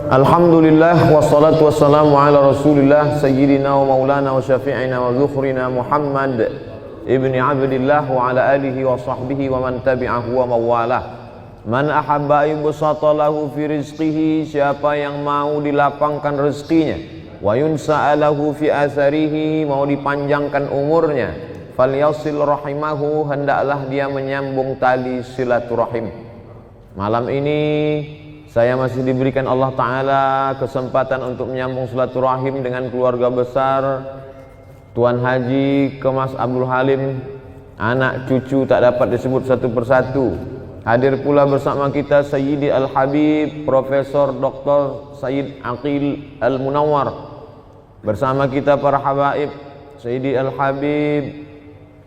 Alhamdulillah wassalatu wassalamu ala Rasulillah sayyidina wa maulana wa syafi'ina wa dzukhrina Muhammad ibni Abdillah wa ala alihi wa sahbihi wa man tabi'ahu wa mawalah. Man ahabba yubsata lahu fi rizqihi, siapa yang mau dilapangkan rezekinya, wa yunsa'alahu fi atharihi, mau dipanjangkan umurnya, falyasil rahimahu, hendaklah dia menyambung tali silaturahim. Malam ini saya masih diberikan Allah Ta'ala kesempatan untuk menyambung silaturahim dengan keluarga besar Tuan Haji Kemas Abdul Halim. Anak cucu tak dapat disebut satu persatu. Hadir pula bersama kita Sayyidi Al-Habib Profesor Dr. Sayyid Aqil Al-Munawwar. Bersama kita para habaib Sayyidi Al-Habib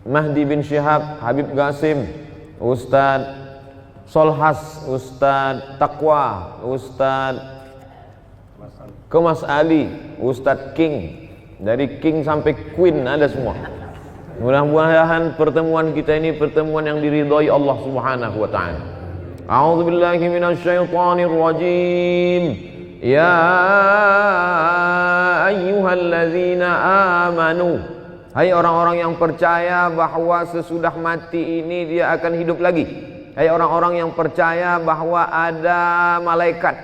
Mahdi bin Syihab, Habib Qasim, Ustadz Solhas, Ustadz Taqwa, Ustadz Kemas Ali, Ustadz King, dari King sampai Queen ada semua. Mudah-mudahan pertemuan kita ini pertemuan yang diridhai Allah Subhanahu wa taala. A'udzubillahi minasyaitonir rajim. Ya ayyuhalladzina amanu, hai orang-orang yang percaya bahwa sesudah mati ini dia akan hidup lagi. Hai orang-orang yang percaya bahwa ada malaikat.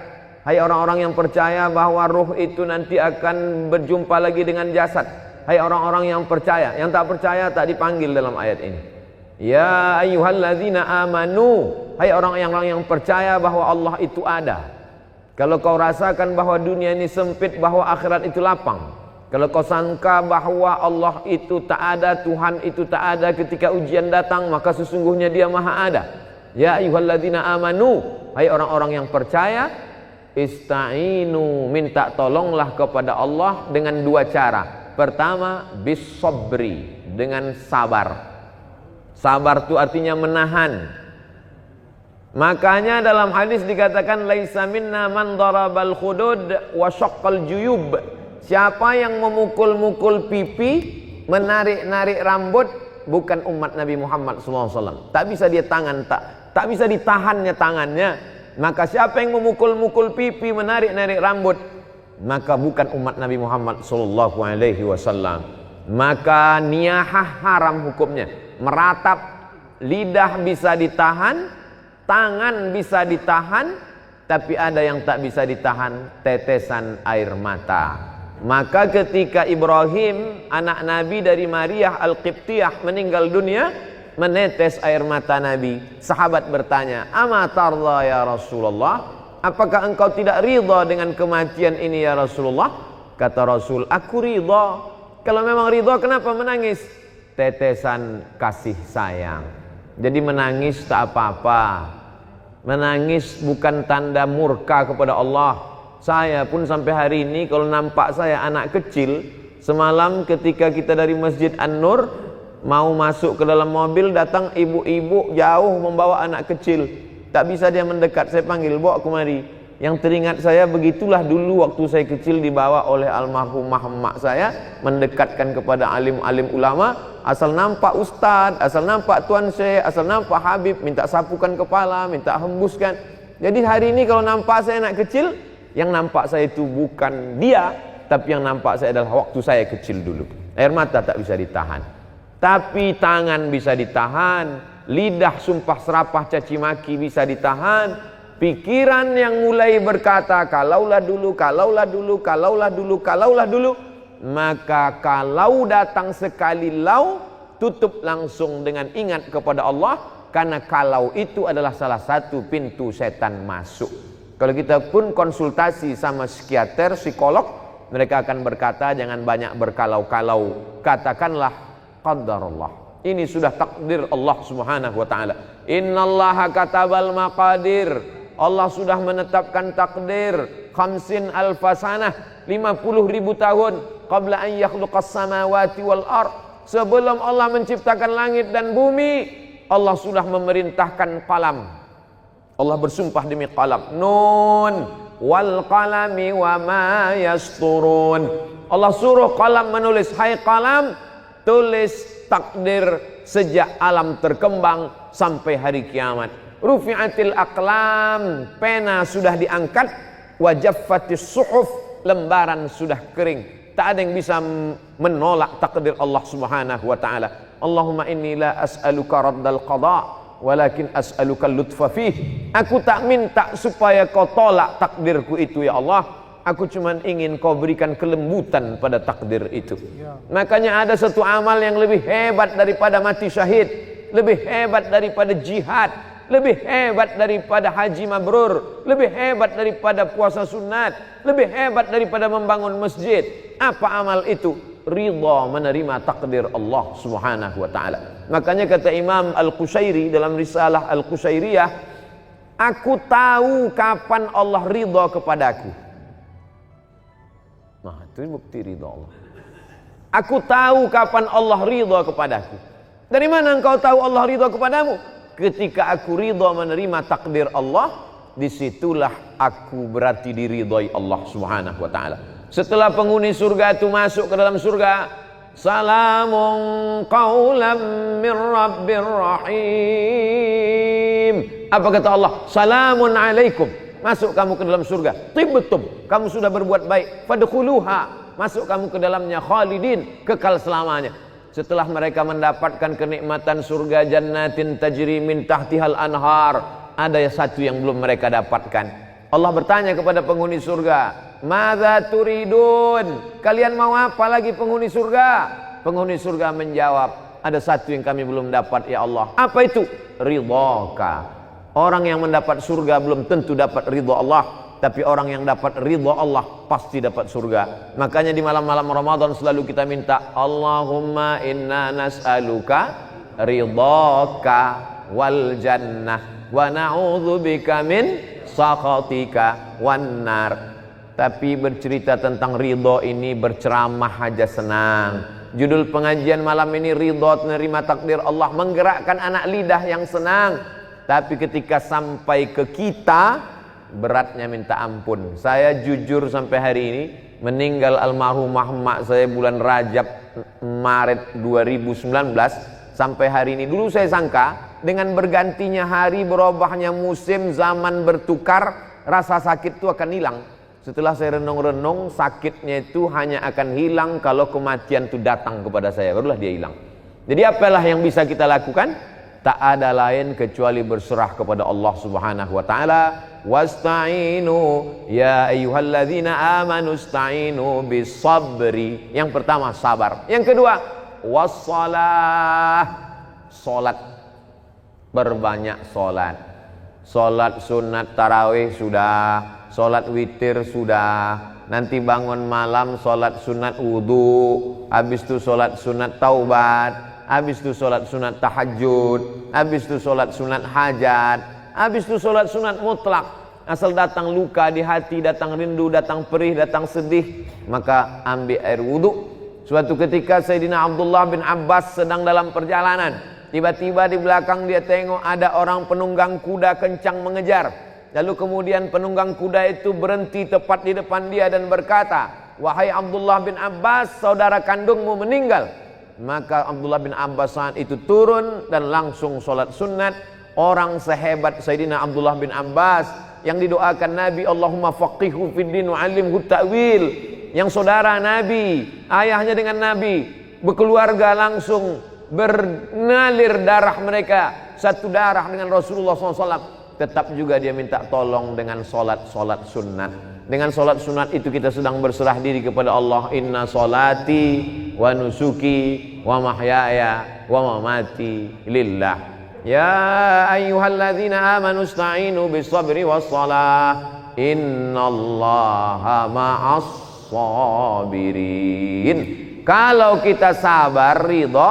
Hai orang-orang yang percaya bahwa ruh itu nanti akan berjumpa lagi dengan jasad. Hai orang-orang yang percaya. Yang tak percaya tak dipanggil dalam ayat ini. Ya ayyuhalladzina amanu, hai orang-orang yang percaya bahwa Allah itu ada. Kalau kau rasakan bahwa dunia ini sempit, bahwa akhirat itu lapang, kalau kau sangka bahwa Allah itu tak ada, Tuhan itu tak ada ketika ujian datang, maka sesungguhnya Dia Maha Ada. Ya ayyuhalladzina amanu, hai orang-orang yang percaya, ista'inu, minta tolonglah kepada Allah dengan dua cara. Pertama, bis-sabri, dengan sabar. Sabar itu artinya menahan. Makanya dalam hadis dikatakan laisa minna man darabal khudud wa syaqqal juyub. Siapa yang memukul-mukul pipi, menarik-narik rambut, bukan umat Nabi Muhammad SAW. Tak bisa dia tak bisa ditahannya tangannya. Maka siapa yang memukul-mukul pipi, menarik-narik rambut, maka bukan umat Nabi Muhammad SAW. Maka niyahah haram hukumnya. Meratap, lidah bisa ditahan, tangan bisa ditahan, tapi ada yang tak bisa ditahan, tetesan air mata. Maka ketika Ibrahim, anak Nabi dari Maria Al-Qibtiyah, meninggal dunia, menetes air mata Nabi. Sahabat bertanya, "Ama tarda ya Rasulullah? Apakah engkau tidak ridha dengan kematian ini ya Rasulullah?" Kata Rasul, "Aku ridha." Kalau memang ridha, kenapa menangis? Tetesan kasih sayang. Jadi menangis tak apa-apa. Menangis bukan tanda murka kepada Allah. Saya pun sampai hari ini kalau nampak saya anak kecil, semalam ketika kita dari Masjid An-Nur mau masuk ke dalam mobil, datang ibu-ibu jauh membawa anak kecil. Tak bisa dia mendekat, saya panggil, bawa kemari. Yang teringat saya, begitulah dulu waktu saya kecil dibawa oleh almarhumah emak saya, mendekatkan kepada alim-alim ulama. Asal nampak ustaz, asal nampak tuan syekh, asal nampak habib, minta sapukan kepala, minta hembuskan. Jadi hari ini kalau nampak saya anak kecil, yang nampak saya itu bukan dia, tapi yang nampak saya adalah waktu saya kecil dulu. Air mata tak bisa ditahan, tapi tangan bisa ditahan, lidah sumpah serapah caci maki bisa ditahan, pikiran yang mulai berkata kalaulah dulu, kalaulah dulu, kalaulah dulu, kalaulah dulu, maka kalau datang sekali lau, tutup langsung dengan ingat kepada Allah, karena kalau itu adalah salah satu pintu setan masuk. Kalau kita pun konsultasi sama psikiater, psikolog, mereka akan berkata jangan banyak berkalau-kalau, katakanlah qadarullah. Ini sudah takdir Allah Subhanahu wa taala. Innallaha katabal maqadir. Allah sudah menetapkan takdir 50 alfasanah, 50.000 tahun qabla an yakhluqas samawati wal ard. Sebelum Allah menciptakan langit dan bumi, Allah sudah memerintahkan qalam. Allah bersumpah demi qalam, nun wal qalami wa ma yasturun. Allah suruh qalam menulis, hai qalam, tulis takdir sejak alam terkembang sampai hari kiamat. Rufi'atil aqlam, pena sudah diangkat, wa jaffatis suhuf, lembaran sudah kering. Tak ada yang bisa menolak takdir Allah Subhanahu wa taala. Allahumma inni la as'aluka raddal qada, walakin as'aluka lutfa fih. Aku tak minta supaya kau tolak takdirku itu ya Allah. Aku cuma ingin kau berikan kelembutan pada takdir itu. Makanya ada satu amal yang lebih hebat daripada mati syahid, lebih hebat daripada jihad, lebih hebat daripada haji mabrur, lebih hebat daripada puasa sunat, lebih hebat daripada membangun masjid. Apa amal itu? Ridha menerima takdir Allah Subhanahu wa taala. Makanya kata Imam Al-Qushairi dalam risalah Al-Qushairiyah, aku tahu kapan Allah ridha kepadaku. Nah, itu bukti ridha Allah. Aku tahu kapan Allah ridha kepadaku. Dari mana engkau tahu Allah ridha kepadamu? Ketika aku ridha menerima takdir Allah, disitulah aku berarti diridhai Allah Subhanahu wa taala. Setelah penghuni surga itu masuk ke dalam surga, salamun qaulam min rabbir rahim. Apa kata Allah? Salamun alaikum. Masuk kamu ke dalam surga, tibtum, kamu sudah berbuat baik, fadkhuluha, masuk kamu ke dalamnya, khalidin, kekal selamanya. Setelah mereka mendapatkan kenikmatan surga, jannatin tajri min tahtihal anhar, ada satu yang belum mereka dapatkan. Allah bertanya kepada penghuni surga, madza turidun, kalian mau apa lagi penghuni surga? Penghuni surga menjawab, ada satu yang kami belum dapat ya Allah. Apa itu? Ridhaka. Orang yang mendapat surga belum tentu dapat ridha Allah, tapi orang yang dapat ridha Allah pasti dapat surga. Makanya di malam-malam Ramadan selalu kita minta, Allahumma inna nas'aluka ridhaka wal jannah wa na'udzubika min sakhatika wan nar. Tapi bercerita tentang ridha ini berceramah aja senang. Judul pengajian malam ini ridha menerima takdir Allah, menggerakkan anak lidah yang senang. Tapi ketika sampai ke kita, beratnya minta ampun. Saya jujur sampai hari ini, meninggal almarhumah mak saya bulan Rajab Maret 2019, sampai hari ini. Dulu saya sangka dengan bergantinya hari, berubahnya musim, zaman bertukar, rasa sakit itu akan hilang. Setelah saya renung-renung, sakitnya itu hanya akan hilang kalau kematian itu datang kepada saya, barulah dia hilang. Jadi apalah yang bisa kita lakukan? Tak ada lain kecuali berserah kepada Allah Subhanahu wa taala. Wasta'inu ya ayyuhalladzina amanu ista'inu bis-sabri. Yang pertama sabar. Yang kedua wassalah, salat. Berbanyak salat. Salat sunat tarawih sudah, salat witir sudah. Nanti bangun malam salat sunat wudu, habis itu salat sunat taubat. Habis itu sholat sunat tahajud, habis itu sholat sunat hajat, habis itu sholat sunat mutlak. Asal datang luka di hati, datang rindu, datang perih, datang sedih, maka ambil air wudhu. Suatu ketika Sayyidina Abdullah bin Abbas sedang dalam perjalanan, tiba-tiba di belakang dia tengok ada orang penunggang kuda kencang mengejar. Lalu kemudian penunggang kuda itu berhenti tepat di depan dia dan berkata, wahai Abdullah bin Abbas, saudara kandungmu meninggal. Maka Abdullah bin Abbas saat itu turun dan langsung sholat sunat. Orang sehebat Sayyidina Abdullah bin Abbas yang didoakan Nabi, Allahumma faqihu fid din wa 'allimhu ta'wil. Yang saudara Nabi, ayahnya dengan Nabi, berkeluarga langsung bernalir darah mereka satu darah dengan Rasulullah SAW. Tetap juga dia minta tolong dengan sholat sunat. Dengan sholat sunat itu kita sedang berserah diri kepada Allah. Inna sholati wa nusuki wa mahyaya wa mamati lillah. Ya ayyuhalladzina amanu ista'inu bis-sabri was-salah. Innallaha ma'as sabirin. Kalau kita sabar, ridha,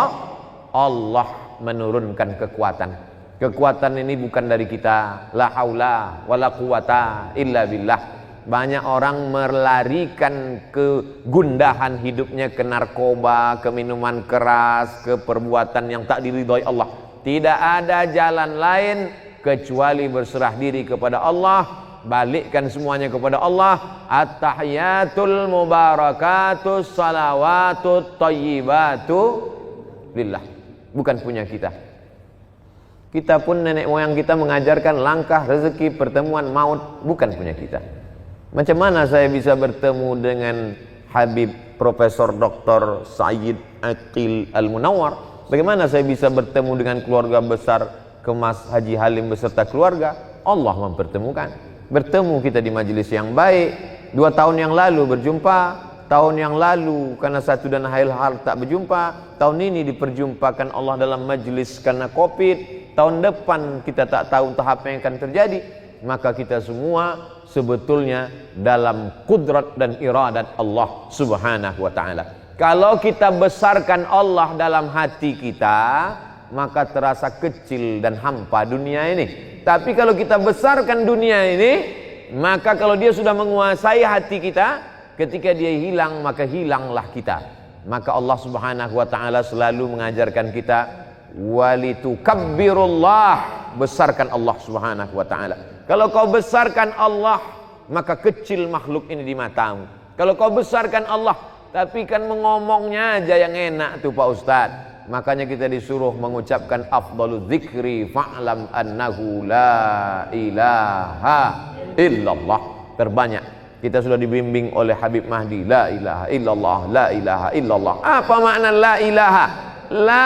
Allah menurunkan kekuatan. Kekuatan ini bukan dari kita. La haula wala quwata illa billah. Banyak orang melarikan kegundahan hidupnya ke narkoba, ke minuman keras, ke perbuatan yang tak diridhoi Allah. Tidak ada jalan lain kecuali berserah diri kepada Allah, balikkan semuanya kepada Allah. At-tahiyatul mubarakatus salawatut thayyibatu lillah. Bukan punya kita. Kita pun nenek moyang kita mengajarkan langkah rezeki, pertemuan, maut, bukan punya kita. Macam mana saya bisa bertemu dengan Habib Profesor Dr. Sayyid Aqil Al-Munawwar? Bagaimana saya bisa bertemu dengan keluarga besar Kemas Haji Halim beserta keluarga? Allah mempertemukan. Bertemu kita di majelis yang baik. 2 tahun yang lalu berjumpa, tahun yang lalu karena satu dan hal tak berjumpa, tahun ini diperjumpakan Allah dalam majelis karena Covid. Tahun depan kita tak tahu entah apa yang akan terjadi. Maka kita semua sebetulnya dalam kudrat dan iradat Allah Subhanahu wa ta'ala. Kalau kita besarkan Allah dalam hati kita, maka terasa kecil dan hampa dunia ini. Tapi kalau kita besarkan dunia ini, maka kalau dia sudah menguasai hati kita, ketika dia hilang, maka hilanglah kita. Maka Allah Subhanahu wa ta'ala selalu mengajarkan kita, walitukabbirullah, besarkan Allah Subhanahu wa ta'ala. Kalau kau besarkan Allah, maka kecil makhluk ini di matamu. Kalau kau besarkan Allah, tapi kan mengomongnya aja yang enak tuh Pak Ustadz. Makanya kita disuruh mengucapkan afdalu dzikri fa'lam annahu la ilaha illallah. Terbanyak kita sudah dibimbing oleh Habib Mahdi, la ilaha illallah, la ilaha illallah. Apa makna la ilaha? La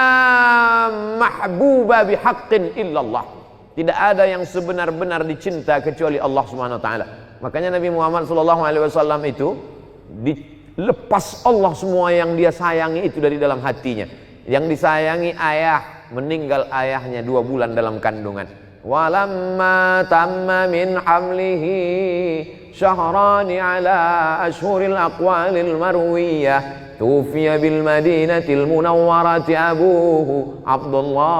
mahbuba bihaqqin illallah. Tidak ada yang sebenar-benar dicinta kecuali Allah Subhanahu wa taala. Makanya Nabi Muhammad SAW itu dilepas Allah semua yang dia sayangi itu dari dalam hatinya. Yang disayangi ayah, meninggal ayahnya 2 bulan dalam kandungan. Walamma tamma min hamlihi syahrani ala ashhuril aqwalil marwiyah tufiya bil madinatil munawwarati abuhu Abdullah.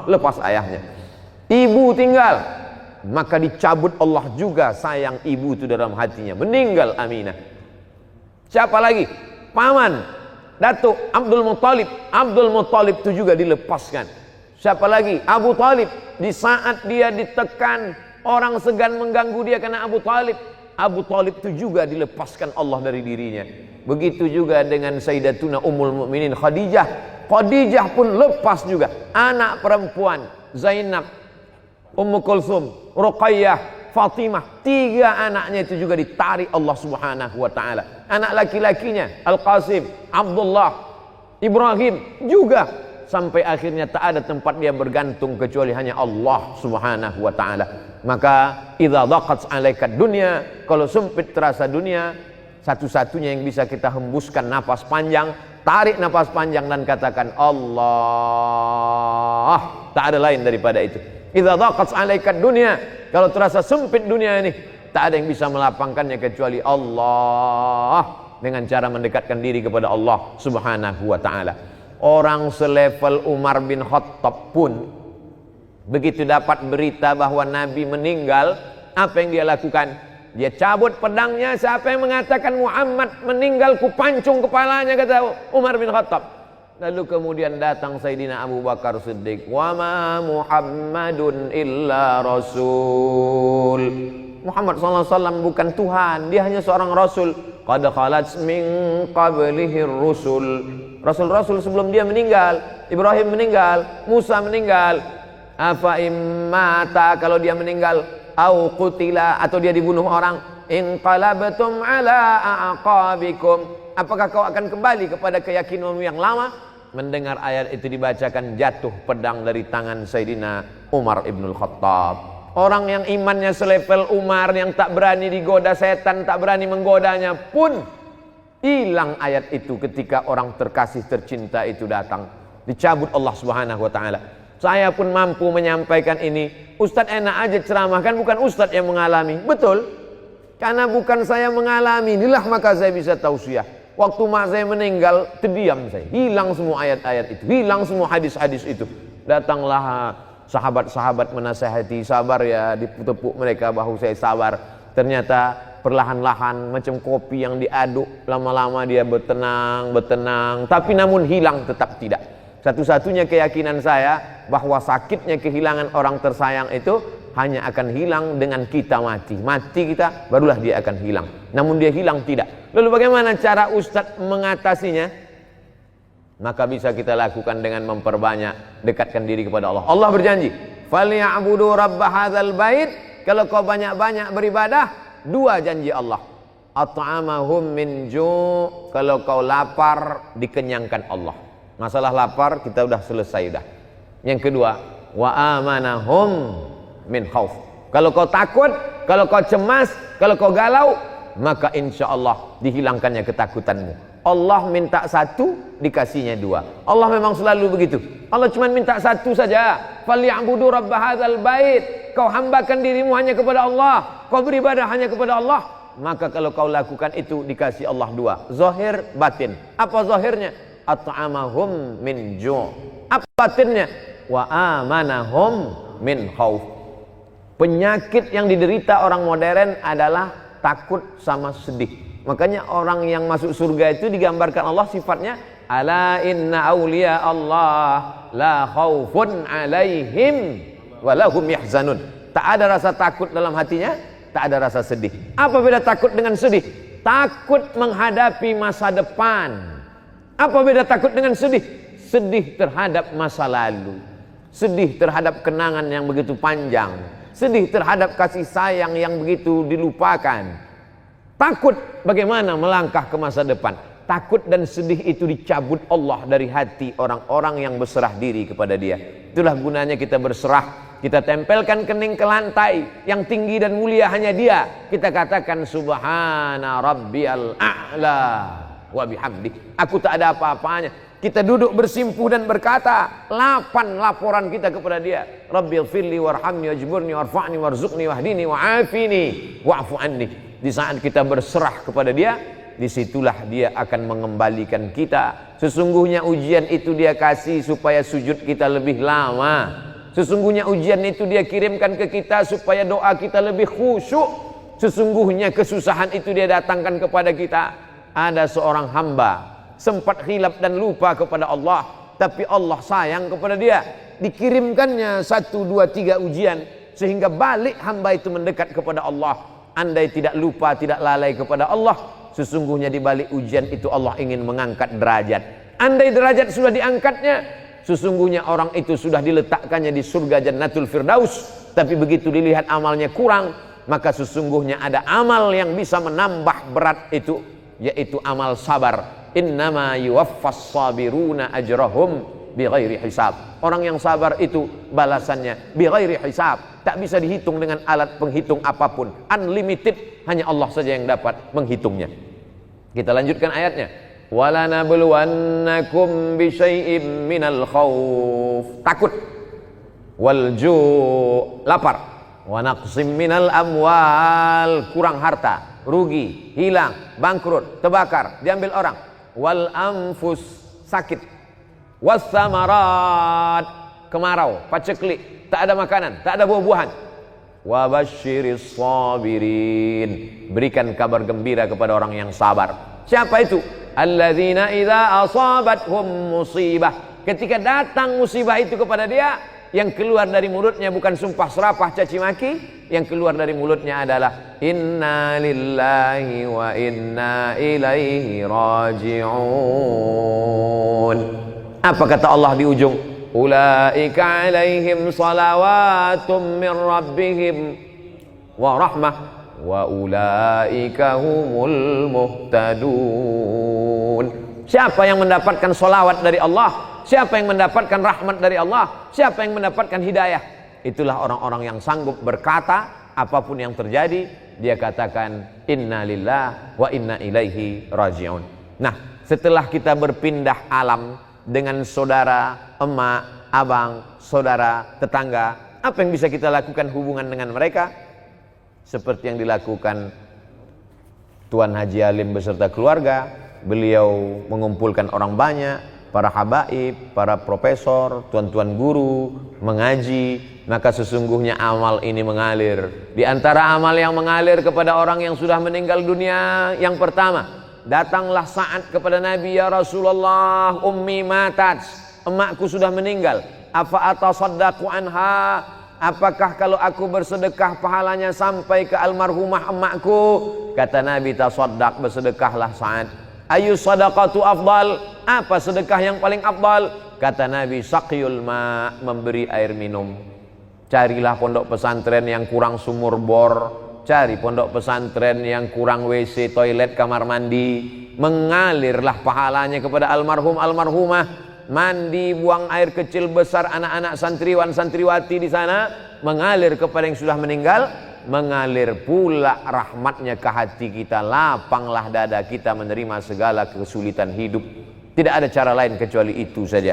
Lepas ayahnya, ibu tinggal, maka dicabut Allah juga sayang ibu itu dalam hatinya. Meninggal Aminah. Siapa lagi? Paman Datuk Abdul Muttalib. Abdul Muttalib itu juga dilepaskan. Siapa lagi? Abu Talib. Di saat dia ditekan, orang segan mengganggu dia karena Abu Talib. Abu Talib itu juga dilepaskan Allah dari dirinya. Begitu juga dengan Sayyidatuna Ummul Mukminin Khadijah. Khadijah pun lepas juga. Anak perempuan Zainab, Ummu Kulsum, Ruqayyah, Fatimah, 3 anaknya itu juga ditarik Allah Subhanahu wa taala. Anak laki-lakinya Al-Qasim, Abdullah, Ibrahim juga, sampai akhirnya tak ada tempat dia bergantung kecuali hanya Allah Subhanahu wa taala. Maka idza dhaqat 'alaika dunya, kalau sempit terasa dunia, satu-satunya yang bisa kita hembuskan napas panjang, tarik napas panjang dan katakan Allah. Tak ada lain daripada itu. Idza dhaqat 'alaika dunya, kalau terasa sempit dunia ini, tak ada yang bisa melapangkannya kecuali Allah, dengan cara mendekatkan diri kepada Allah Subhanahu wa taala. Orang selevel Umar bin Khattab pun begitu dapat berita bahwa Nabi meninggal, apa yang dia lakukan? Dia cabut pedangnya. Siapa yang mengatakan Muhammad meninggal, ku pancung kepalanya, kata Umar bin Khattab. Lalu kemudian datang Sayyidina Abu Bakar Siddiq. Wa ma Muhammadun illa rasul. Muhammad SAW bukan Tuhan, dia hanya seorang Rasul. Qad khalat min qablihi rusul. Rasul-rasul sebelum dia meninggal, Ibrahim meninggal, Musa meninggal. Afa immata, kalau dia meninggal, au qutila, atau dia dibunuh orang, inqalabtum ala aqabikum, apakah kau akan kembali kepada keyakinanmu yang lama? Mendengar ayat itu dibacakan, jatuh pedang dari tangan Sayyidina Umar ibnul Khattab. Orang yang imannya selevel Umar, yang tak berani digoda setan, tak berani menggodanya pun hilang ayat itu ketika orang terkasih tercinta itu datang. Dicabut Allah Subhanahu wa taala. Saya pun mampu menyampaikan ini. Ustadz enak aja ceramah, kan bukan Ustadz yang mengalami. Betul. Karena bukan saya mengalami, inilah maka saya bisa tausiah. Waktu mak saya meninggal, terdiam saya. Hilang semua ayat-ayat itu, hilang semua hadis-hadis itu. Datanglah sahabat-sahabat menasihati, sabar ya, ditepuk mereka bahu saya sabar. Ternyata perlahan-lahan macam kopi yang diaduk, lama-lama dia bertenang, tapi namun hilang tetap tidak. Satu-satunya keyakinan saya bahwa sakitnya kehilangan orang tersayang itu hanya akan hilang dengan kita mati. Mati kita, barulah dia akan hilang. Namun dia hilang tidak. Lalu bagaimana cara Ustadz mengatasinya? Maka bisa kita lakukan dengan memperbanyak dekatkan diri kepada Allah. Allah berjanji, "Falya'budu rabb hadzal bait kalau kau banyak-banyak beribadah, 2 janji Allah. At'amahum min ju', kalau kau lapar dikenyangkan Allah. Masalah lapar kita udah selesai dah. Yang kedua, wa amanahum min khauf. Kalau kau takut, kalau kau cemas, kalau kau galau, maka insya Allah dihilangkannya ketakutanmu. Allah minta 1, dikasihnya 2. Allah memang selalu begitu. Allah cuma minta 1 saja. Falyabudu rabb hadzal bait. Kau hambakan dirimu hanya kepada Allah, kau beribadah hanya kepada Allah, maka kalau kau lakukan itu dikasih Allah 2. Zahir, batin. Apa zahirnya? At'amahum min ju'. Apa batinnya? Wa amanahum min khauf. Penyakit yang diderita orang modern adalah takut sama sedih. Makanya orang yang masuk surga itu digambarkan Allah sifatnya, ala inna awliya Allah la khaufun alaihim walahum yahzanun. Tak ada rasa takut dalam hatinya, tak ada rasa sedih. Apa beda takut dengan sedih? Takut menghadapi masa depan. Apa beda takut dengan sedih? Sedih terhadap masa lalu, sedih terhadap kenangan yang begitu panjang, sedih terhadap kasih sayang yang begitu dilupakan. Takut bagaimana melangkah ke masa depan. Takut dan sedih itu dicabut Allah dari hati orang-orang yang berserah diri kepada Dia. Itulah gunanya kita berserah. Kita tempelkan kening ke lantai, yang tinggi dan mulia hanya Dia. Kita katakan subhana rabbiyal a'la wa bihamdi. Aku tak ada apa-apanya. Kita duduk bersimpuh dan berkata 8 laporan kita kepada Dia. Rabbighfirli warhamni wajburni warfa'ni warzuqni wahdini wa'afini wa'fu anni. Di saat kita berserah kepada Dia, disitulah Dia akan mengembalikan kita. Sesungguhnya ujian itu Dia kasih supaya sujud kita lebih lama. Sesungguhnya ujian itu Dia kirimkan ke kita supaya doa kita lebih khusyuk. Sesungguhnya kesusahan itu Dia datangkan kepada kita. Ada seorang hamba sempat khilaf dan lupa kepada Allah, tapi Allah sayang kepada dia. Dikirimkannya 1, 2, 3 ujian sehingga balik hamba itu mendekat kepada Allah. Andai tidak lupa, tidak lalai kepada Allah, sesungguhnya di balik ujian itu Allah ingin mengangkat derajat. Andai derajat sudah diangkatnya, sesungguhnya orang itu sudah diletakkannya di surga Jannatul Firdaus. Tapi begitu dilihat amalnya kurang, maka sesungguhnya ada amal yang bisa menambah berat itu, yaitu amal sabar. Innama yuwaffas sabiruna ajrahum bighairi hisab. Orang yang sabar itu balasannya bighairi hisab. Tak bisa dihitung dengan alat penghitung apapun. Unlimited, hanya Allah saja yang dapat menghitungnya. Kita lanjutkan ayatnya. Walanabluwannakum bisyai'im minal khauf. Takut. Wal ju', lapar. Wa naqsim minal amwal, kurang harta, rugi, hilang, bangkrut, terbakar, diambil orang. Wal anfus, sakit. Was samarat, kemarau, paceklik, tak ada makanan, tak ada buah-buahan. Wa basyiris sabirin, berikan kabar gembira kepada orang yang sabar. Siapa itu? Alladzina idza asabathum musibah, ketika datang musibah itu kepada dia, yang keluar dari mulutnya bukan sumpah serapah caci maki, yang keluar dari mulutnya adalah inna lillahi wa inna ilaihi raji'un. Apa kata Allah di ujung? Ulaika alaihim salawatum min rabbihim wa rahmah wa ulaika humul muhtadun. Siapa yang mendapatkan salawat dari Allah? Siapa yang mendapatkan rahmat dari Allah? Siapa yang mendapatkan hidayah? Itulah orang-orang yang sanggup berkata apapun yang terjadi, dia katakan inna lillah wa inna ilaihi raji'un. Nah, setelah kita berpindah alam dengan saudara, emak, abang, saudara, tetangga, apa yang bisa kita lakukan hubungan dengan mereka? Seperti yang dilakukan Tuan Haji Alim beserta keluarga. Beliau mengumpulkan orang banyak, para habaib, para profesor, tuan-tuan guru, mengaji. Maka sesungguhnya amal ini mengalir. Di antara amal yang mengalir kepada orang yang sudah meninggal dunia, yang pertama, datanglah saat kepada Nabi, ya Rasulullah, ummi matat, emakku sudah meninggal, afa atasaddaqu anha, apakah kalau aku bersedekah pahalanya sampai ke almarhumah emakku? Kata Nabi, tasaddaq, bersedekahlah saat. Ayu sadaqatu afdal, apa sedekah yang paling afdal? Kata Nabi, saqyul ma, memberi air minum. Carilah pondok pesantren yang kurang sumur bor, cari pondok pesantren yang kurang WC, toilet, kamar mandi. Mengalirlah pahalanya kepada almarhum almarhumah. Mandi, buang air kecil besar anak-anak santriwan santriwati di sana, mengalir kepada yang sudah meninggal. Mengalir pula rahmatnya ke hati kita, lapanglah dada kita menerima segala kesulitan hidup. Tidak ada cara lain kecuali itu saja.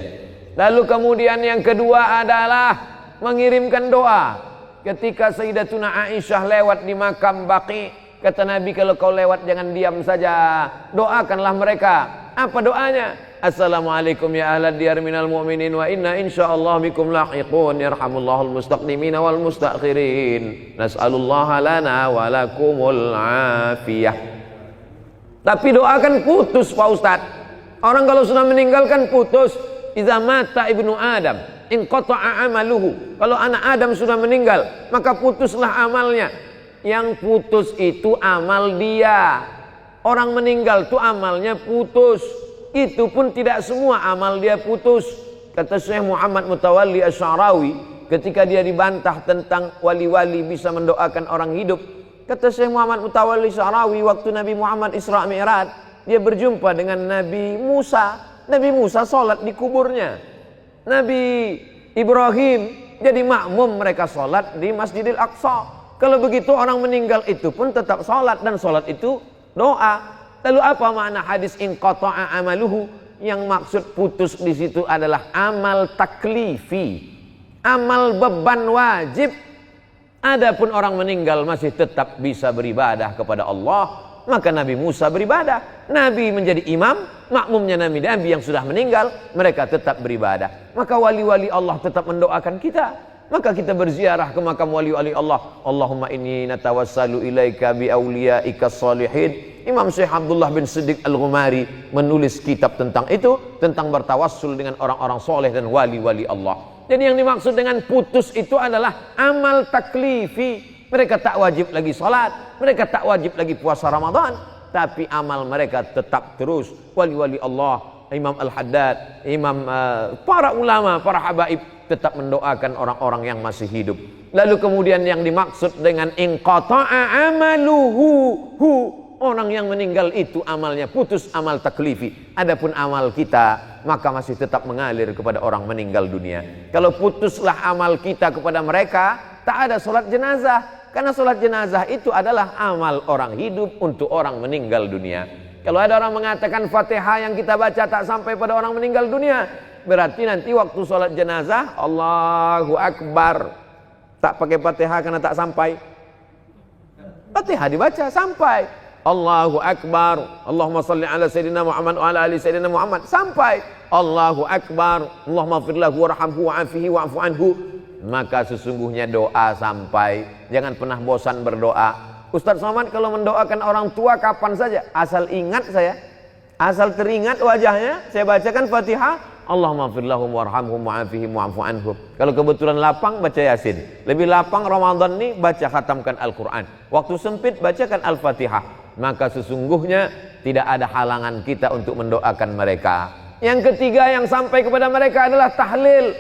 Lalu kemudian yang kedua adalah mengirimkan doa. Ketika Sayyidatuna Aisyah lewat di makam Baqi, kata Nabi, kalau kau lewat jangan diam saja, doakanlah mereka. Apa doanya? Assalamualaikum ya ahlad diyar minal mu'minin wa inna insyaallah bikum lahiqun yarhamullahul mustaqdimin wal mustakhirin nas'alullaha lana wa lakumul afiyah. Tapi doakan putus Pak Ustadz. Orang kalau sudah meninggalkan putus. Iza mata ibnu Adam inqata'a amaluhu. Kalau anak Adam sudah meninggal, maka putuslah amalnya. Yang putus itu amal dia. Orang meninggal itu amalnya putus. Itu pun tidak semua amal dia putus. Kata Syekh Muhammad Mutawalli Asy'arawi ketika dia dibantah tentang wali-wali bisa mendoakan orang hidup. Kata Syekh Muhammad Mutawalli Asy'arawi, waktu Nabi Muhammad Isra Mi'raj, dia berjumpa dengan Nabi Musa. Nabi Musa sholat di kuburnya. Nabi Ibrahim jadi makmum mereka sholat di Masjidil Aqsa. Kalau begitu orang meninggal itu pun tetap sholat, dan sholat itu doa. Lalu apa makna hadis inqata'a amaluhu? Yang maksud putus di situ adalah amal taklifi, amal beban wajib. Adapun orang meninggal masih tetap bisa beribadah kepada Allah. Maka Nabi Musa beribadah, Nabi menjadi imam, makmumnya Nabi yang sudah meninggal, mereka tetap beribadah. Maka wali-wali Allah tetap mendoakan kita. Maka kita berziarah ke makam wali-wali Allah. Allahumma inni natawassalu ilaika bi awliyaika salihin. Imam Syekh Abdullah bin Siddiq Al-Ghumari menulis kitab tentang itu, tentang bertawassul dengan orang-orang soleh dan wali-wali Allah. Jadi yang dimaksud dengan putus itu adalah amal taklifi. Mereka tak wajib lagi salat, mereka tak wajib lagi puasa Ramadan, tapi amal mereka tetap terus. Wali-wali Allah, Imam Al-Haddad, para ulama, para habaib tetap mendoakan orang-orang yang masih hidup. Lalu kemudian yang dimaksud dengan inqata'a amaluhu, orang yang meninggal itu amalnya putus, amal taklifi. Adapun amal kita maka masih tetap mengalir kepada orang meninggal dunia. Kalau putuslah amal kita kepada mereka, tak ada sholat jenazah. Karena sholat jenazah itu adalah amal orang hidup untuk orang meninggal dunia. Kalau ada orang mengatakan Fatihah yang kita baca tak sampai pada orang meninggal dunia, berarti nanti waktu sholat jenazah Allahu Akbar, tak pakai Fatihah karena tak sampai. Fatihah dibaca sampai Allahu Akbar, Allahumma salli ala Sayyidina Muhammad wa ala ali Sayyidina Muhammad, sampai Allahu Akbar, Allahumma firlahu warhamhu wa'afihi wa'afu anhu. Maka sesungguhnya doa sampai. Jangan pernah bosan berdoa. Ustaz Somad kalau mendoakan orang tua kapan saja, asal ingat saya, asal teringat wajahnya, saya bacakan Fatihah, Allahumma firlahum warhamhum wa'afihim wa'afu anhum. Kalau kebetulan lapang, baca Yasin. Lebih lapang Ramadan ini, baca khatamkan Al-Quran. Waktu sempit, bacakan Al-Fatihah. Maka sesungguhnya tidak ada halangan kita untuk mendoakan mereka. Yang ketiga yang sampai kepada mereka adalah tahlil.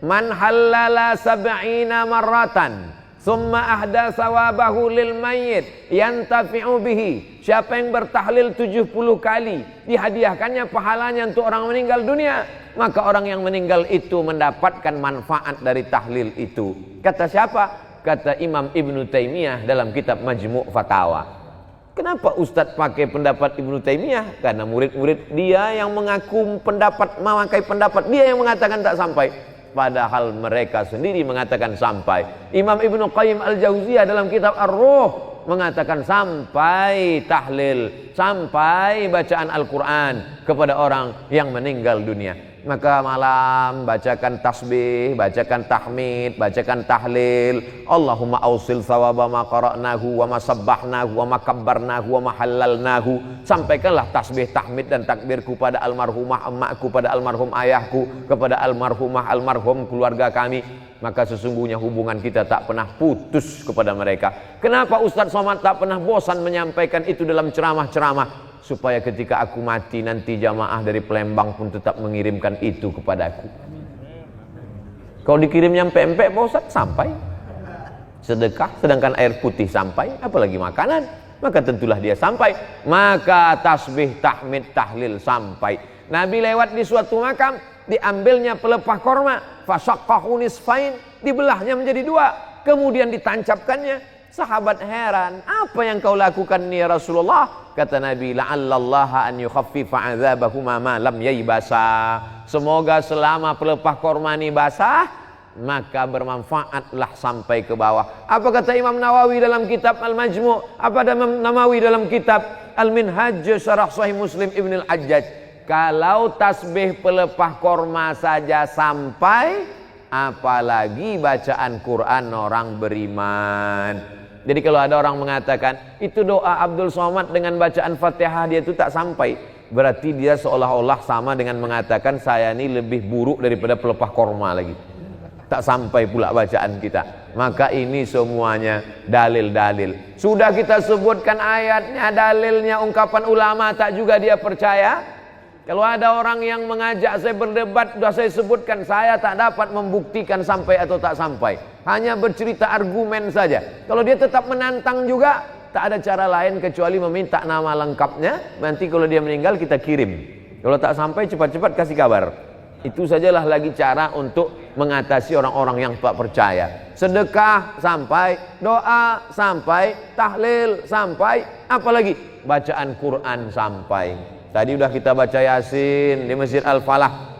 Man halala sab'ina marratan summa ahda sawabahu lil mayyit yantafi'u bihi. Siapa yang bertahlil 70 kali, dihadiahkannya pahalanya untuk orang meninggal dunia, maka orang yang meninggal itu mendapatkan manfaat dari tahlil itu. Kata siapa? Kata Imam Ibnu Taimiyah dalam kitab Majmu' Fatawa. Kenapa Ustadz pakai pendapat Ibnu Taimiyah? Karena murid-murid dia yang mengaku pendapat, memakai pendapat dia yang mengatakan tak sampai. Padahal mereka sendiri mengatakan sampai. Imam Ibnu Qayyim Al-Jauziyah dalam kitab Ar-Ruh mengatakan sampai tahlil, sampai bacaan Al-Quran kepada orang yang meninggal dunia. Maka malam bacakan tasbih, bacakan tahmid, bacakan tahlil. Allahumma awsil thawaba ma qara'nahu wa ma sabbahnahu wa ma kabbarnahu wa ma halalnahu. Sampaikanlah tasbih, tahmid dan takbir kepada almarhumah emakku, pada almarhum ayahku, kepada almarhumah almarhum keluarga kami. Maka sesungguhnya hubungan kita tak pernah putus kepada mereka. Kenapa Ustaz Somad tak pernah bosan menyampaikan itu dalam ceramah-ceramah? Supaya ketika aku mati nanti jamaah dari Palembang pun tetap mengirimkan itu kepadaku. Kalau dikirim nyampe empek Pak Ustaz, sampai. Sedekah, sedangkan air putih sampai, apalagi makanan, maka tentulah dia sampai. Maka tasbih, tahmid, tahlil sampai. Nabi lewat di suatu makam, diambilnya pelepah korma, fasyaqahu nisfain, dibelahnya menjadi dua, kemudian ditancapkannya. Sahabat heran, apa yang kau lakukan ini ya Rasulullah? Kata Nabi, la'allallaha an yukhaffifa 'adzabahuma ma lam yaybasa. Semoga selama pelepah korma ini basah, maka bermanfaatlah sampai ke bawah. Apa kata Imam Nawawi dalam kitab Al-Majmu'? Apa ada Imam Nawawi dalam kitab Al-Minhaj Syarah Sahih Muslim Ibn Al-Hajjaj? Kalau tasbih pelepah korma saja sampai, apalagi bacaan Quran orang beriman. Jadi kalau ada orang mengatakan itu doa Abdul Somad dengan bacaan Fatihah dia itu tak sampai, berarti dia seolah-olah sama dengan mengatakan saya ini lebih buruk daripada pelepah korma lagi. Tak sampai pula bacaan kita. Maka ini semuanya dalil-dalil. Sudah kita sebutkan ayatnya, dalilnya, ungkapan ulama, tak juga dia percaya. Kalau ada orang yang mengajak saya berdebat, sudah saya sebutkan, saya tak dapat membuktikan sampai atau tak sampai. Hanya bercerita argumen saja. Kalau dia tetap menantang juga, tak ada cara lain kecuali meminta nama lengkapnya. Nanti kalau dia meninggal kita kirim. Kalau tak sampai cepat-cepat kasih kabar. Itu sajalah lagi cara untuk mengatasi orang-orang yang tak percaya. Sedekah sampai, doa sampai, tahlil sampai, apalagi bacaan Quran sampai. Tadi udah kita baca Yasin di Masjid Al-Falah.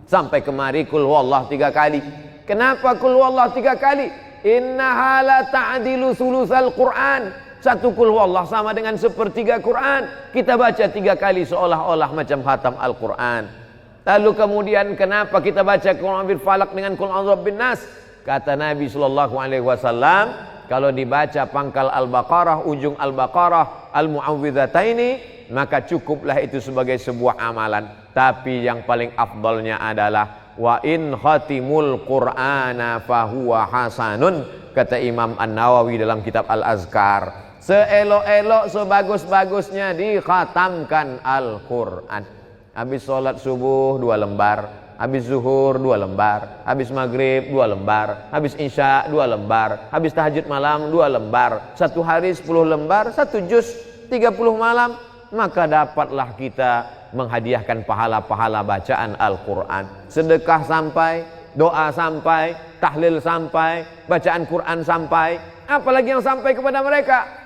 Sampai kemari kul huwallah 3 kali. Kenapa kul huwallah 3 kali? Innaha la ta'dilu sulusal Quran. Satu kul huwallah sama dengan sepertiga Quran. Kita baca 3 kali seolah-olah macam khatam Al-Quran. Lalu kemudian kenapa kita baca Quran bil falak dengan Qul a'udzu birabbin nas? Kata Nabi sallallahu alaihi wasallam, kalau dibaca pangkal Al-Baqarah, ujung Al-Baqarah, Al-Mu'awwidhataini, maka cukuplah itu sebagai sebuah amalan. Tapi yang paling afdalnya adalah wa in khatimul Qur'ana fahuwa hasanun, kata Imam An-Nawawi dalam kitab Al-Azkar. Seelok-elok, sebagus-bagusnya dikhatamkan Al-Quran. Habis sholat subuh 2 lembar, habis zuhur 2 lembar, habis maghrib 2 lembar, habis isya 2 lembar, habis tahajud malam 2 lembar, 1 hari 10 lembar, 1 juz 30 malam, maka dapatlah kita menghadiahkan pahala-pahala bacaan Al-Quran. Sedekah sampai, doa sampai, tahlil sampai, bacaan Quran sampai, apalagi yang sampai kepada mereka?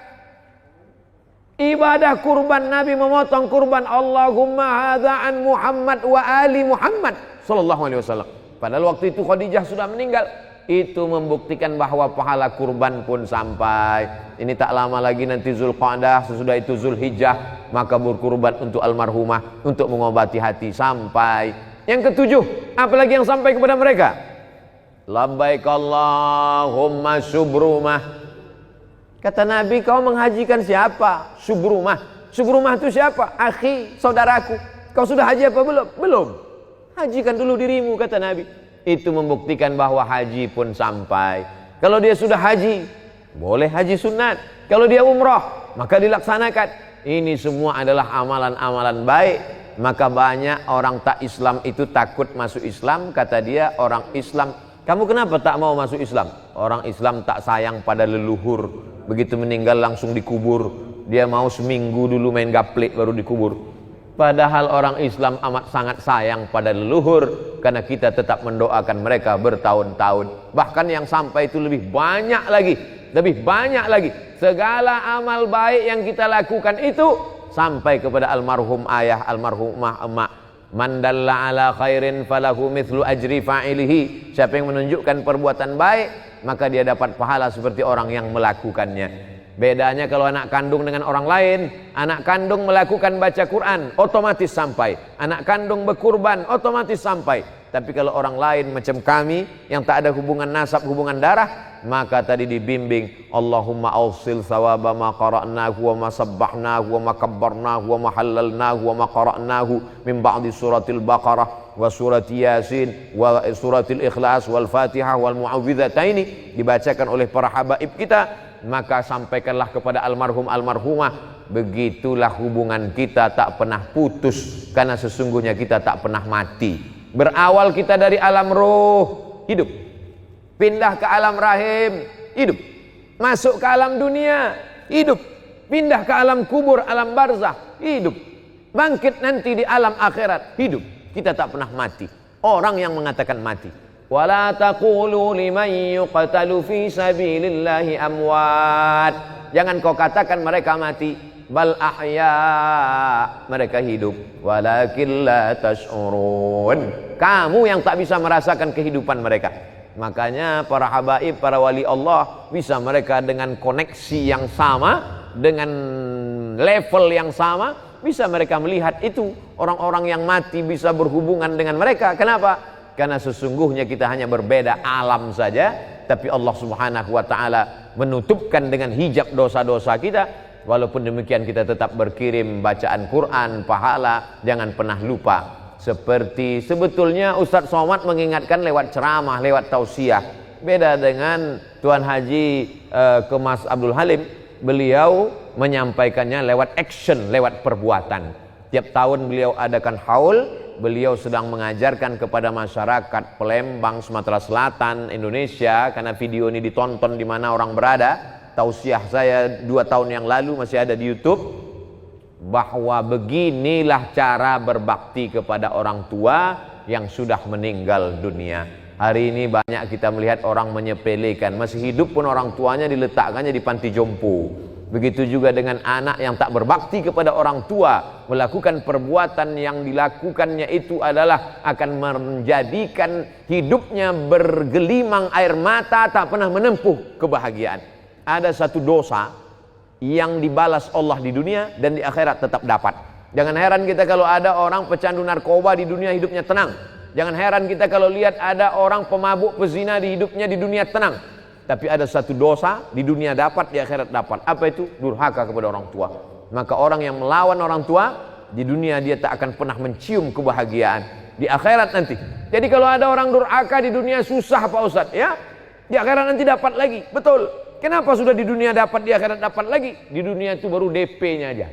Ibadah kurban, Nabi memotong kurban, Allahumma hadza an Muhammad wa ali Muhammad sallallahu alaihi wasallam. Padahal waktu itu Khadijah sudah meninggal. Itu membuktikan bahwa pahala kurban pun sampai. Ini tak lama lagi nanti Zulqa'dah, sesudah itu Zulhijjah, maka berkurban untuk almarhumah, untuk mengobati hati sampai. Yang ketujuh, apalagi yang sampai kepada mereka? Labbaik Allahumma syubrumah. Kata Nabi, kau menghajikan siapa? Syubrumah. Syubrumah itu siapa? Akhi, saudaraku. Kau sudah haji apa belum? Belum. Hajikan dulu dirimu, kata Nabi. Itu membuktikan bahwa haji pun sampai. Kalau dia sudah haji, boleh haji sunat. Kalau dia umrah, maka dilaksanakan. Ini semua adalah amalan-amalan baik. Maka banyak orang tak Islam itu takut masuk Islam. Kata dia, orang Islam, kamu kenapa tak mau masuk Islam? Orang Islam tak sayang pada leluhur. Begitu meninggal langsung dikubur. Dia mau seminggu dulu main gaplik baru dikubur. Padahal orang Islam amat sangat sayang pada leluhur, karena kita tetap mendoakan mereka bertahun-tahun. Bahkan yang sampai itu lebih banyak lagi. Lebih banyak lagi. Segala amal baik yang kita lakukan itu sampai kepada almarhum ayah, almarhumah emak. Man dalla ala khairin falahu mithlu ajri fa'ilihi. Siapa yang menunjukkan perbuatan baik, maka dia dapat pahala seperti orang yang melakukannya. Bedanya kalau anak kandung dengan orang lain, anak kandung melakukan baca Quran, otomatis sampai. Anak kandung berkurban, otomatis sampai. Tapi kalau orang lain macam kami, yang tak ada hubungan nasab, hubungan darah, maka tadi dibimbing, Allahumma awsil thawaba ma qara'nahu wa ma sabbahnahu wa ma kabbarnahu wa ma halalnahu wa ma qara'nahu min ba'di suratil Baqarah wa surati Yasin wa suratil Ikhlas wal Fatihah wal Mu'awwidhataini, dibacakan oleh para habaib kita. Maka sampaikanlah kepada almarhum almarhumah, begitulah hubungan kita tak pernah putus, karena sesungguhnya kita tak pernah mati. Berawal kita dari alam roh, hidup. Pindah ke alam rahim, hidup. Masuk ke alam dunia, hidup. Pindah ke alam kubur, alam barzah, hidup. Bangkit nanti di alam akhirat, hidup. Kita tak pernah mati. Orang yang mengatakan mati. Wala taqulu liman yuqtalu fi sabilillahi amwat. Jangan kau katakan mereka mati. Bal ahya, mereka hidup. Walakin la tash'urun. Kamu yang tak bisa merasakan kehidupan mereka. Makanya para habaib, para wali Allah, bisa mereka dengan koneksi yang sama, dengan level yang sama, bisa mereka melihat itu. Orang-orang yang mati bisa berhubungan dengan mereka. Kenapa? Karena sesungguhnya kita hanya berbeda alam saja, tapi Allah subhanahu wa ta'ala menutupkan dengan hijab dosa-dosa kita. Walaupun demikian kita tetap berkirim bacaan Quran, pahala, jangan pernah lupa. Seperti sebetulnya Ustadz Somad mengingatkan lewat ceramah, lewat tausiah. Beda dengan Tuan Haji Kemas Abdul Halim, beliau menyampaikannya lewat action, lewat perbuatan. Tiap tahun beliau adakan haul, beliau sedang mengajarkan kepada masyarakat Palembang, Sumatera Selatan, Indonesia, karena video ini ditonton di mana orang berada. Tausiah saya 2 tahun yang lalu masih ada di YouTube, bahwa beginilah cara berbakti kepada orang tua yang sudah meninggal dunia. Hari ini banyak kita melihat orang menyepelekan, masih hidup pun orang tuanya diletakkannya di panti jompo. Begitu juga dengan anak yang tak berbakti kepada orang tua, melakukan perbuatan yang dilakukannya itu adalah akan menjadikan hidupnya bergelimang air mata, tak pernah menempuh kebahagiaan. Ada satu dosa yang dibalas Allah di dunia dan di akhirat tetap dapat. Jangan heran kita kalau ada orang pecandu narkoba di dunia hidupnya tenang. Jangan heran kita kalau lihat ada orang pemabuk pezina di hidupnya di dunia tenang. Tapi ada satu dosa di dunia dapat, di akhirat dapat. Apa itu? Durhaka kepada orang tua. Maka orang yang melawan orang tua di dunia dia tak akan pernah mencium kebahagiaan. Di akhirat nanti. Jadi kalau ada orang durhaka di dunia susah Pak Ustadz, ya. Di akhirat nanti dapat lagi. Betul. Kenapa sudah di dunia dapat, di akhirat dapat lagi? Di dunia itu baru DP-nya aja.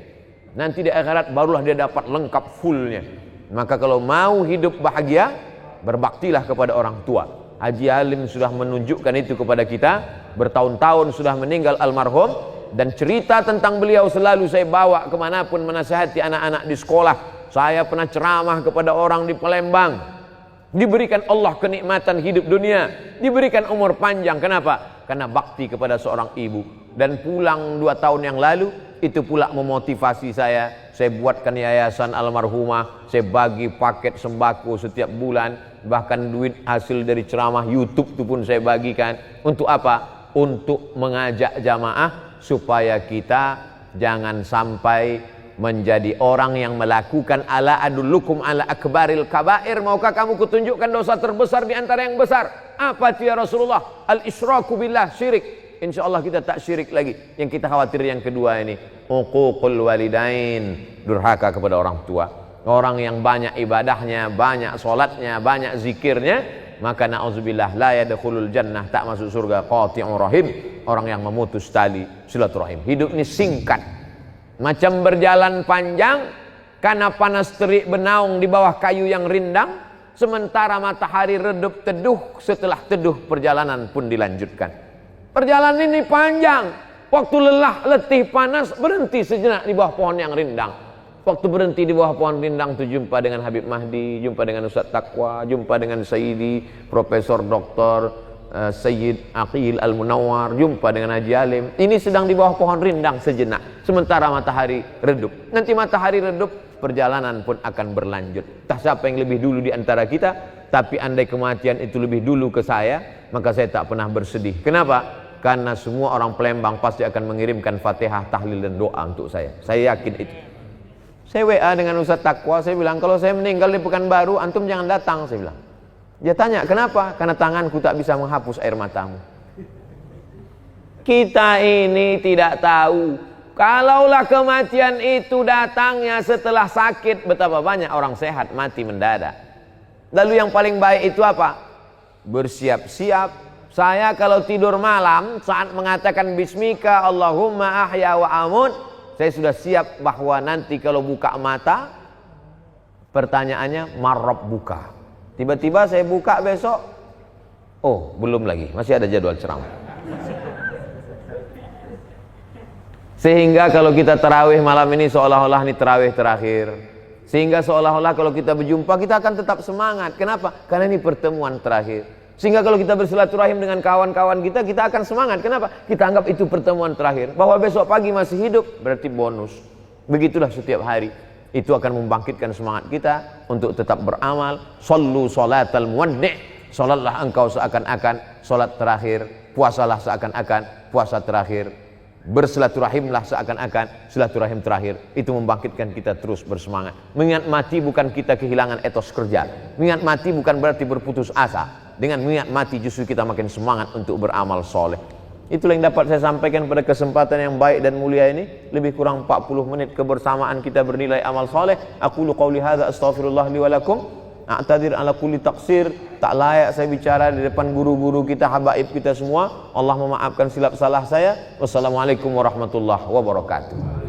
Nanti di akhirat barulah dia dapat lengkap fullnya. Maka kalau mau hidup bahagia, berbaktilah kepada orang tua. Haji Halim sudah menunjukkan itu kepada kita. Bertahun-tahun sudah meninggal almarhum. Dan cerita tentang beliau selalu saya bawa kemanapun menasihati anak-anak di sekolah. Saya pernah ceramah kepada orang di Palembang. Diberikan Allah kenikmatan hidup dunia, diberikan umur panjang. Kenapa? Karena bakti kepada seorang ibu. Dan pulang 2 tahun yang lalu, itu pula memotivasi saya. Saya buatkan yayasan almarhumah, saya bagi paket sembako setiap bulan, bahkan duit hasil dari ceramah YouTube itu pun saya bagikan. Untuk apa? Untuk mengajak jamaah supaya kita jangan sampai menjadi orang yang melakukan ala adullukum ala akbaril kabair. Maukah kamu kutunjukkan dosa terbesar di antara yang besar? Apa itu ya Rasulullah? Al-isyraku billah, syirik. Insyaallah kita tak syirik lagi. Yang kita khawatir yang kedua ini, uququl walidain, durhaka kepada orang tua. Orang yang banyak ibadahnya, banyak solatnya, banyak zikirnya, maka na'udzubillah la yadkhulul jannah, tak masuk surga. Qati'ur rahim, orang yang memutus tali silaturahim. Hidup ini singkat, macam berjalan panjang, karena panas terik benaung di bawah kayu yang rindang, sementara matahari redup teduh. Setelah teduh perjalanan pun dilanjutkan. Perjalanan ini panjang. Waktu lelah, letih, panas, berhenti sejenak di bawah pohon yang rindang. Waktu berhenti di bawah pohon rindang itu jumpa dengan Habib Mahdi, jumpa dengan Ustadz Taqwa, jumpa dengan Sayyidi Profesor Dr. Sayyid Aqil Al-Munawwar, jumpa dengan Haji Halim. Ini sedang di bawah pohon rindang sejenak, sementara matahari redup. Nanti matahari redup, perjalanan pun akan berlanjut. Tak siapa yang lebih dulu di antara kita, tapi andai kematian itu lebih dulu ke saya, maka saya tak pernah bersedih. Kenapa? Karena semua orang Palembang pasti akan mengirimkan Fatihah, tahlil dan doa untuk saya. Saya yakin itu. Saya WA dengan Ustadz Taqwa, saya bilang kalau saya meninggal di Pekanbaru, antum jangan datang, saya bilang. Dia tanya, kenapa? Karena tanganku tak bisa menghapus air matamu. Kita ini tidak tahu. Kalaulah kematian itu datangnya setelah sakit, betapa banyak orang sehat mati mendadak. Lalu yang paling baik itu apa? Bersiap-siap. Saya kalau tidur malam, saat mengatakan Bismika Allahumma ahya wa amut, saya sudah siap bahwa nanti kalau buka mata, pertanyaannya marrab buka. Tiba-tiba saya buka besok, Oh, belum lagi, masih ada jadwal ceramah. Sehingga kalau kita tarawih malam ini seolah-olah ini tarawih terakhir. Sehingga seolah-olah kalau kita berjumpa kita akan tetap semangat. Kenapa? Karena ini pertemuan terakhir. Sehingga kalau kita bersilaturahim dengan kawan-kawan kita, kita akan semangat. Kenapa? Kita anggap itu pertemuan terakhir. Bahwa besok pagi masih hidup, berarti bonus. Begitulah setiap hari. Itu akan membangkitkan semangat kita untuk tetap beramal. Sallu salatal muwaddi'. Salatlah engkau seakan-akan salat terakhir. Puasalah seakan-akan puasa terakhir. Bersilaturahimlah seakan-akan silaturahim terakhir. Itu membangkitkan kita terus bersemangat. Mengingat mati bukan kita kehilangan etos kerja. Mengingat mati bukan berarti berputus asa. Dengan mengingat mati justru kita makin semangat untuk beramal soleh. Itulah yang dapat saya sampaikan pada kesempatan yang baik dan mulia ini. Lebih kurang 40 menit kebersamaan kita bernilai amal soleh. Aqulu qawli hadza astaghfirullah li wa lakum. A'tadir ala kulli taqsir. Tak layak saya bicara di depan guru-guru kita, habaib kita semua. Allah memaafkan silap salah saya. Wassalamualaikum warahmatullahi wabarakatuh.